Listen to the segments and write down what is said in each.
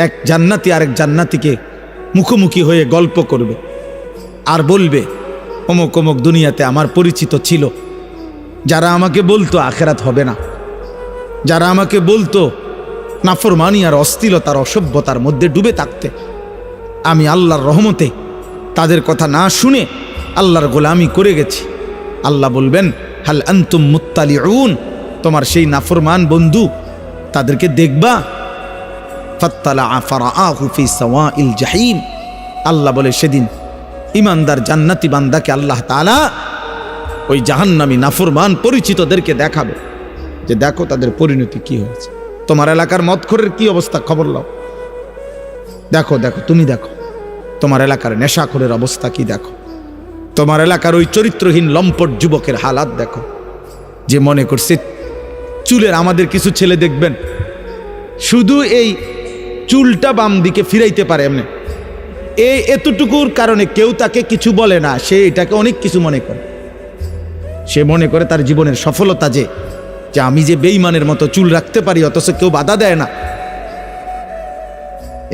এক জান্নাতি আরেক জান্নাতিকে মুখোমুখি হয়ে গল্প করবে আর বলবে অমুক অমুক দুনিয়াতে আমার পরিচিত ছিল, যারা আমাকে বলতো আখেরাত হবে না, যারা আমাকে বলতো নাফরমানি আর অশ্লীলতার অসভ্যতার মধ্যে ডুবে থাকতে, আমি আল্লাহর রহমতে তাদের কথা না শুনে আল্লাহর গোলামি করে গেছি। আল্লাহ বলবেন হাল আনতুম মুত্তালিউন, তোমার সেই নাফরমান বন্ধু তাদেরকে দেখবা? ফাত্তালা ফারাআহু ফি সাওয়াইল জাহিম, আল্লাহ বলে সেদিন ইমানদার জান্নাতি বান্দাকে আল্লাহ তাআলা ওই জাহান্নামী নাফরমান পরিচিতদেরকে দেখাবে যে দেখো তাদের পরিণতি কি হয়েছে। তোমার এলাকার মদখোরের কি অবস্থা খবর লাও, দেখো দেখো তুমি দেখো তোমার এলাকার নেশাখোরের অবস্থা কি, দেখো তোমার এলাকার ওই চরিত্রহীন লম্পট যুবকের হালাত দেখো, যে মনে করছে চুলের, আমাদের কিছু ছেলে দেখবেন শুধু এই চুলটা বাম দিকে ফিরাইতে পারে এমনি, এই এতটুকুর কারণে কেউ তাকে কিছু বলে না, সে এটাকে অনেক কিছু মনে করে। সে মনে করে তার জীবনের সফলতা যে আমি যে বেঈমানের মতো চুল রাখতে পারি অথচ কেউ বাধা দেয় না,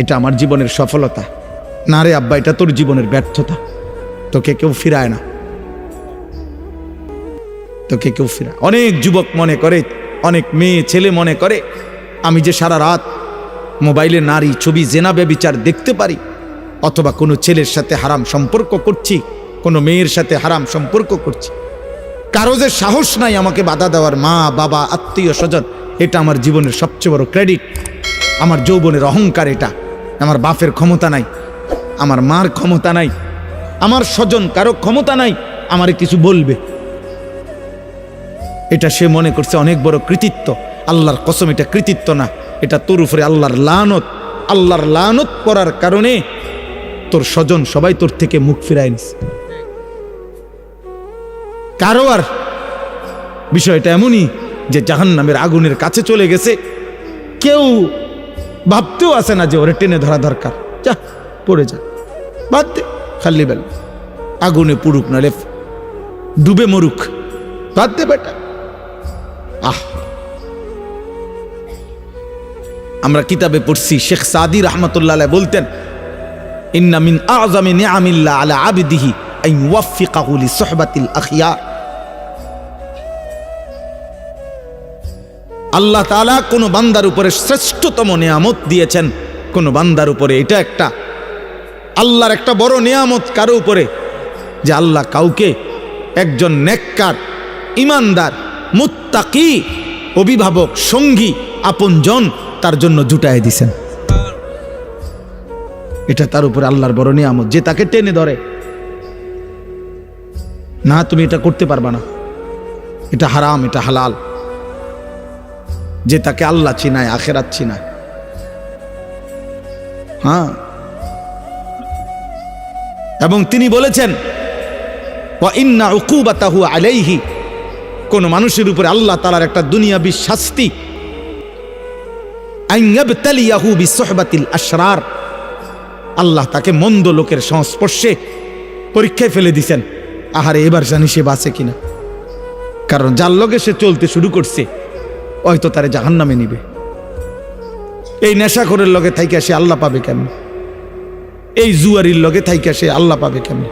এটা আমার জীবনের সফলতা। না রে আব্বা, এটা তোর জীবনের ব্যর্থতা, তোকে কেউ ফিরায় না, তোকে কেউ ফিরায়। অনেক যুবক মনে করে, অনেক মেয়ে ছেলে মনে করে আমি যে সারা রাত মোবাইলে নারী ছবি জেনা ব্যভিচার দেখতে পারি, অথবা কোনো ছেলের সাথে হারাম সম্পর্ক করছি, কোনো মেয়ের সাথে হারাম সম্পর্ক করছি, কারো যে সাহস নাই আমাকে বাধা দেওয়ার, মা বাবা আত্মীয় স্বজন, এটা আমার জীবনের সবচেয়ে বড় ক্রেডিট, আমার যৌবনের অহংকার এটা। আমার বাপের ক্ষমতা নাই, আমার মার ক্ষমতা নাই, আমার স্বজন কারো ক্ষমতা নাই আমারে কিছু বলবে, এটা সে মনে করছে অনেক বড় কৃতিত্ব। আল্লাহর কসম এটা কৃতিত্ব না, এটা তোর উপরে আল্লাহর লানত। আল্লাহর লানত করার কারণে তোর স্বজন সবাই তোর থেকে মুখ ফিরায় নিছে। কারো আর বিষয়টা এমনই যে জাহান্নামের আগুনের কাছে চলে গেছে, কেউ ভাবতেও আসে না যে ওরে টেনে ধরা দরকার, যা পড়ে যা, বাদ দে, খালি বেলা আগুনে পুড়ুক নালে ডুবে মরুক, বাদ দে বেটা। আমরা কিতাবে পড়ছি, শেখ সাদি রহমতুল্লাহ বলতেন ইন্না মিন আযমি নিআমিল্লাহ আলা আবদিহি আন ইউওয়াফিকাহু লিসুহবাতিল আখিয়ার। আল্লাহ তাআলা কোন বান্দার উপরে শ্রেষ্ঠতম নিয়ামত দিয়েছেন, কোন বান্দার উপরে এটা একটা আল্লাহর একটা বড় নিয়ামত কারো উপরে, যে আল্লাহ কাউকে একজন নেককার ইমানদার মুত্তাকি অভিভাবক সঙ্গী আপনজন তার জন্য জুটায় দিছেন। এটা তার উপরে আল্লাহর বড় নিয়ামত, যে তাকে টেনে ধরে না তুমি এটা করতে পারবা না, এটা হারাম, এটা হালাল, যে তাকে আল্লাহ চিনায়, আখেরাত চিনায়। হ্যাঁ, এবং তিনি বলেছেন ওয়া ইন্না উকুবাতাহু আলাইহি, কোন মানুষের উপরে আল্লাহ তাআলার একটা দুনিয়াবী শাস্তি, আন ইয়াবতালিয়াহু বিসুহবাতিল আশরার, আল্লাহ তাকে মন্দ লোকের সংস্পর্শে পরীক্ষায় ফেলে দিয়েছেন। আহারে এবার জানি সে বাঁচে কিনা, কারণ যার লগে সে চলতে শুরু করছে হয়তো তারে জাহান্নামে নিবে। এই নেশাখোরের লগে থাইকা সে আল্লাহ পাবে কেমন? এই জুয়ারির লগে থাইকা সে আল্লাহ পাবে কেমন?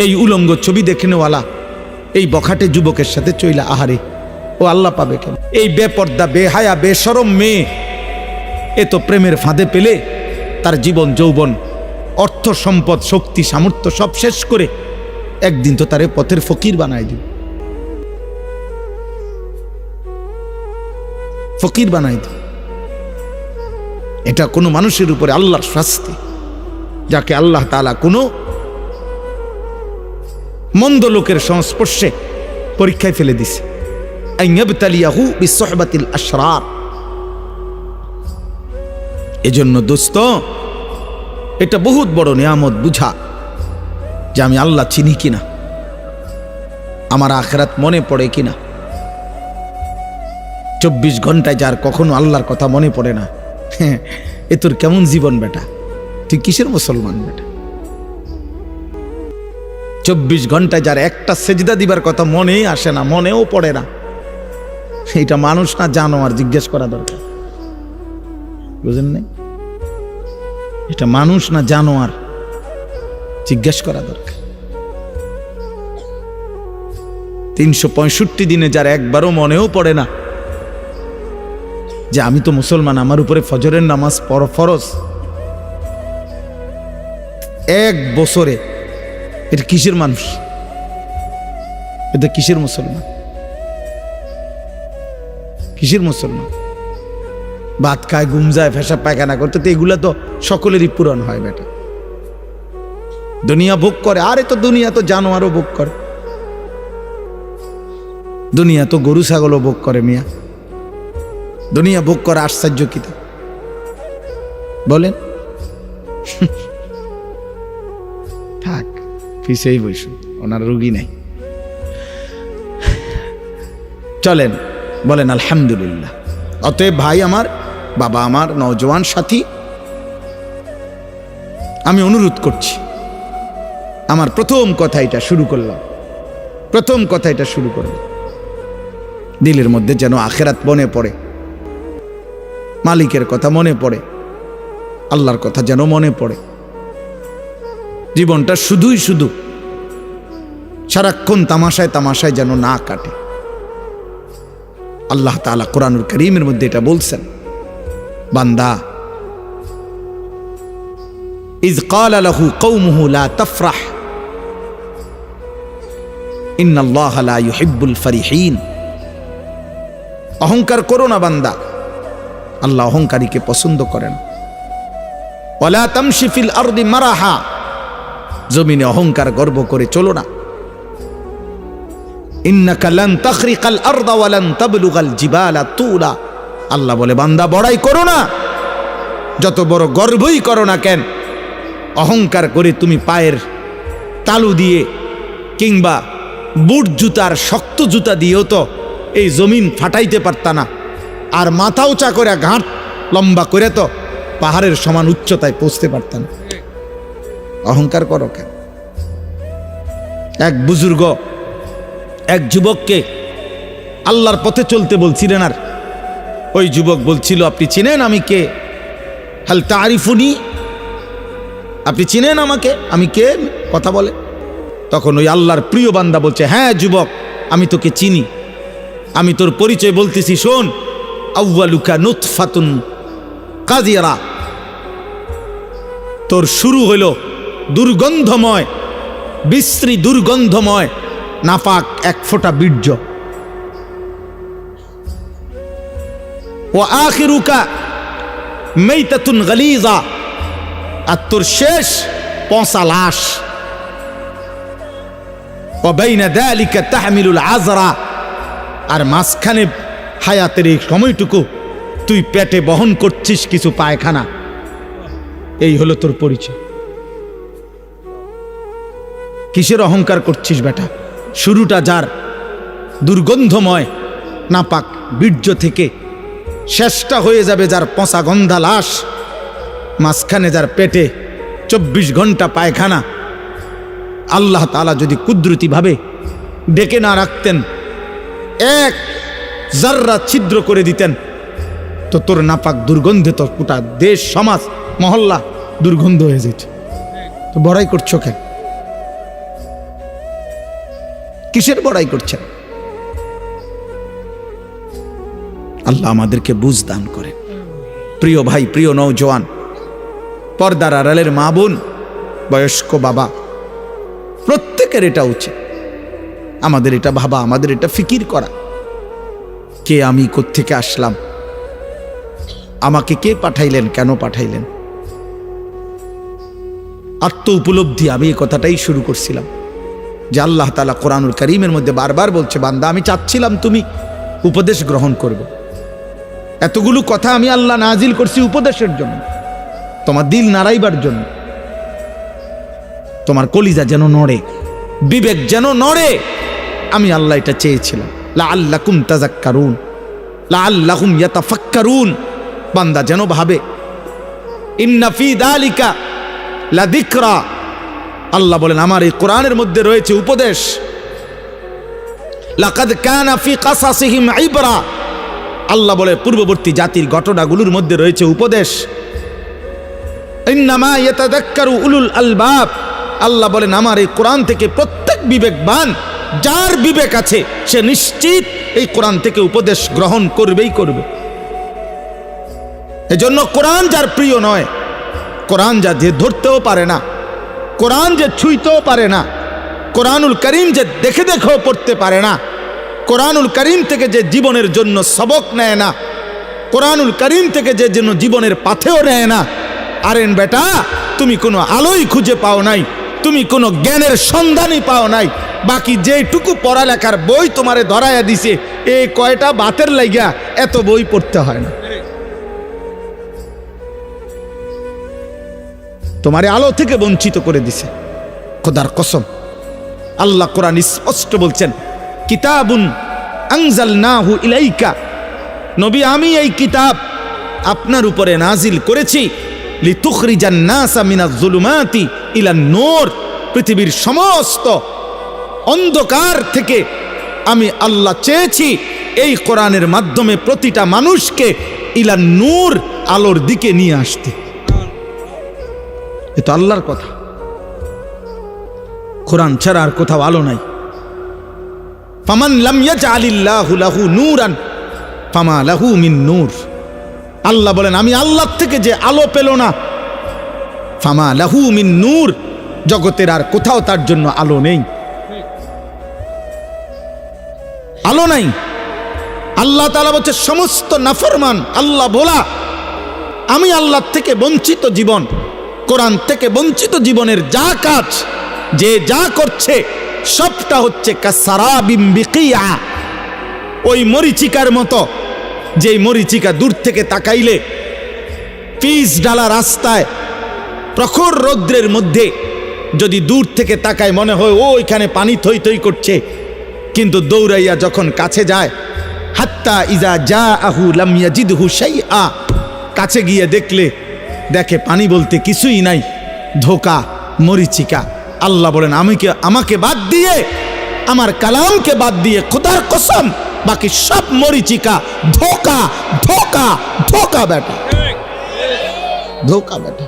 এই উলঙ্গ ছবি দেখে নেওয়ালা এই বখাটে যুবকের সাথে চইলা আহারে ও আল্লাহ পাবে কেন? এই বেপর্দা বেহায়া বেশরম মেয়ে এ তো প্রেমের ফাঁদে পেলে তার জীবন যৌবন অর্থ সম্পদ শক্তি সামর্থ্য সব শেষ করে একদিন তো তারে পথের ফকির বানায় দিবে, ফকির বানায় দিবে। এটা কোনো মানুষের উপরে আল্লাহর শাস্তি, যাকে আল্লাহ তাআলা কোনো মন্দ লোকের সংস্পর্শে পরীক্ষায় ফেলে দিছে। আন ইয়াবতালিয়াহু বিসুহবাতিল আশরার। এজন্য দোস্ত, এটা বহুত বড় নিয়ামত বুঝা যে আমি আল্লাহ চিনি কিনা, আমার আখিরাত মনে পড়ে কিনা। 24 ঘন্টায় যার কখনো আল্লাহর কথা মনে পড়ে না, এ তোর কেমন জীবন বেটা? তুই কিসের মুসলমান বেটা? 24 ঘন্টায় যার একটা সেজদা দিবার কথা মনেই আসে না, মনেও পড়ে না, এটা মানুষ না জানোয়ার? জিজ্ঞেস করা দরকার, বুঝেন নাই? এটা মানুষ না জানোয়ার, জিজ্ঞেস করা দরকার। 365 দিনে যার একবারও মনেও পড়ে না যে আমি তো মুসলমান, আমার উপরে ফজরের নামাজ ফরজ, এক বছরে এটা কিসের মানুষ? এটা কিসের মুসলমান? কিসের মুসলমান? ভাত খায়, ঘুম যায়, পেশাব পায়খানা করতে, তো এগুলা তো সকলেরই পূরণ হয় বেটা। দুনিয়া ভোগ করে, আরে তো দুনিয়া তো জানোয়ারও ভোগ করে, দুনিয়া তো গরু ছাগলও ভোগ করে মিয়া। দুনিয়া ভোগ করে আশ্চর্য কি তা বলেন? থাক, পিছেই বসুন, ওনার রুগী নাই। চলেন বলেন আলহামদুলিল্লাহ। অতএব ভাই আমার, বাবা আমার, নওজোয়ান সাথী, আমি অনুরোধ করছি, আমার প্রথম কথা এটা শুরু করলাম, প্রথম কথা এটা শুরু করলাম, দিলের মধ্যে যেন আখেরাত মনে পড়ে, মালিকের কথা মনে পড়ে, আল্লাহর কথা যেন মনে পড়ে। জীবনটা শুধুই শুধু সারাক্ষণ তামাশায় তামাশায় যেন না কাটে। আল্লাহ তাআলা কোরআনুল কারীমের মধ্যে এটা বলছেন, বান্দা ইয ক্বালা লাহু কওমুহু লা তাফরাহ ইন্নাল্লাহা লা ইউহিব্বুল ফারিহিন। অহংকার করো না বান্দা, আল্লাহ অহংকারীকে পছন্দ করেন। ওয়ালা তামশি ফিল আরদি মারাহা, জমিনে অহংকার গর্ব করে চলো না। ইন্নাকা লান তাখরিকাল আরদা ওয়া লান তাবলুগাল জিবালা তুলা। আল্লাহ বলে বান্দা বড়াই করো না, যত বড় গর্বই করো না কেন, অহংকার করে তুমি পায়ের তালু দিয়ে কিংবা বুট জুতার শক্ত জুতা দিয়েও তো এই জমিন ফাটাইতে পারতা না, আর মাথা উঁচা করে ঘাট লম্বা করে তো পাহাড়ের সমান উচ্চতায় পৌঁছতে পারতা না। অহংকার করো কেন? এক বুজুর্গ এক যুবককে আল্লাহর পথে চলতে বলছিলেন, আর ওই যুবক বলছিল, আপনি চিনেন আমি কে? হাল তারিফুনি, আপনি চিনেন আমাকে, আমি কে? কথা বলে। তখন ওই আল্লাহর প্রিয় বান্দা বলছে, হ্যাঁ যুবক, আমি তোকে চিনি, আমি তোর পরিচয় বলতেছি, শোন। আউয়ালুকা নুতফাতুন কাযিরা, তোর শুরু হইল দুর্গন্ধময়, বিশ্রী দুর্গন্ধময় নাপাক এক ফোঁটা বীর্য। ওয়া আখিরুকা মাইতাতুন গালিযা, আর তোর শেষ পচা লাশ। ওয়া বাইনা যালিকা তাহমিলুল আযরা, আর মাঝখানে হায়াতের এই সময়টুকু তুই পেটে বহন করছিস কিছু পায়খানা। এই হলো তোর পরিচয়। কিসের অহংকার করছিস বেটা? শুরুটা যার দুর্গন্ধময় নাপাক বীর্য থেকে, শেষটা হয়ে যাবে যার পচা গন্ধা লাশ, মাঝখানে যার পেটে 24 ঘন্টা পায়খানা। আল্লাহ তাআলা যদি কুদরতিভাবে ডেকে না রাখতেন, এক জাররা ছিদ্র করে দিতেন, তো তোর নাপাক দুর্গন্ধে তো গোটা দেশ সমাজ মহল্লা দুর্গন্ধ হয়ে যেত। তো বড়াই করছো কেন? কিসের বড়াই করছেন? আল্লাহ আমাদেরকে বুঝ দান করেন। প্রিয় ভাই, প্রিয় নওজোয়ান, পর্দার আড়ালের মা বোন, বয়স্ক বাবা, প্রত্যেকের এটা উচিত, আমাদের এটা ভাবা, আমাদের এটা ফিকির করা, কে আমি, কোত্থেকে আসলাম, আমাকে কে পাঠাইলেন, কেন পাঠাইলেন। আত্ম উপলব্ধি, আমি এই কথাটাই শুরু করছিলাম যে আল্লাহ তাআলা কোরআনুল কারীমের মধ্যে বারবার বলছে, বান্দা আমি চাচ্ছিলাম তুমি উপদেশ গ্রহণ করবে। এতগুলো কথা আমি আল্লাহ নাজিল করছি উপদেশের জন্য, তোমার দিল নাড়াইবার জন্য, তোমার কলিজা যেন নড়ে, বিবেক যেন নড়ে। আমি আল্লাহ এটা চেয়েছিলাম, লাআল্লাকুম তাযাক্কারুন, লাআল্লাহুম ইয়াতাফাক্কারুন, বান্দা যেন ভাবে। ইন্না ফি যালিকা লাযিকরা, আল্লাহ বলেন আমার এই কোরআনের মধ্যে রয়েছে উপদেশ। লাকাদ কানা ফি কাসাসিহিম ইবরা, আল্লাহ বলে পূর্ববর্তী জাতির ঘটনাগুলোর মধ্যে রয়েছে উপদেশ। ইন্নামা ইয়াতাযাক্কারু উলুল আলবাব। আল্লাহ বলেন আমার এই কোরআন থেকে প্রত্যেক বিবেকবান, যার বিবেক আছে সে নিশ্চিত এই কোরআন থেকে উপদেশ গ্রহণ করবেই করবে। এজন্য কোরআন যার প্রিয় নয়, কোরআন যা যে ধরতেও পারে না, কোরআন যে ছুঁইতেও পারে না, কোরআনুল করিম যে দেখে দেখেও পড়তে পারে না, কোরআনুল করিম থেকে যে জীবনের জন্য সবক নেয় না, কোরআনুল করিম থেকে যে যেন জীবনের পাথেও নেয় না, আরেন বেটা তুমি কোনো আলোই খুঁজে পাও নাই, তুমি কোনো জ্ঞানের সন্ধানই পাও নাই। বাকি যেটুকু পড়ালেখার বই তোমারে ধরাইয়া দিছে, এই কয়টা বাতের লাইগা এত বই পড়তে হয় না। তোমারে আলো থেকে বঞ্চিত করে দিছে খোদার কসম। আল্লাহ কোরআন স্পষ্ট বলছেন, কিতাবুন আনজালনাহু ইলাইকা, নবী আমি এই কিতাব আপনার উপরে নাজিল করেছি, লিতুখরিজান নাসা মিনাজ যুলুমাতি ইলান নূর, পৃথিবীর সমস্ত অন্ধকার থেকে আমি আল্লাহ চেয়েছি এই কোরআনের মাধ্যমে প্রতিটা মানুষকে ইলান নূর, আলোর দিকে নিয়ে আসতে। এ তো আল্লাহর কথা, কোরআন ছাড়া আর কোথাও আলো নাই। ফামান লাম ইয়াজআলিল্লাহু লাহু নূরান ফামা লাহু মিন নূর। আল্লাহ বলেন আমি আল্লাহ থেকে যে আলো পেল না, ফামা লাহু মিন নূর, জগতের আর কোথাও তার জন্য আলো নেই, আলো নাই। আল্লাহ তাআলা বলছে সমস্ত নাফরমান আল্লাহ ভোলা, আমি আল্লাহ থেকে বঞ্চিত জীবন, কোরআন থেকে বঞ্চিত জীবনের যা কাজ, যে যা করছে সবটা হচ্ছে কাসারাবিম বিকিয়া, ওই মরিচিকার মতো, যেই মরিচিকা দূর থেকে তাকাইলে পিচ ডালা রাস্তায় প্রখর রৌদ্রের মধ্যে যদি দূর থেকে তাকায় মনে হয় ও ওইখানে পানি থই থই করছে, কিন্তু দৌড়াইয়া যখন কাছে যায়, হাত্তা ইজা জাআহু লাম ইয়াজিদহু শাইআ, কাছে গিয়ে দেখে পানি বলতে কিছুই নাই, ধোঁকা, মরিচিকা। আল্লাহ বলেন আমাকে বাদ দিয়ে, আমার কালামকে বাদ দিয়ে খোদার কসম বাকি সব মরিচিকা, ধোঁকা ধোঁকা ধোঁকা বেটা, ধোঁকা বেটা।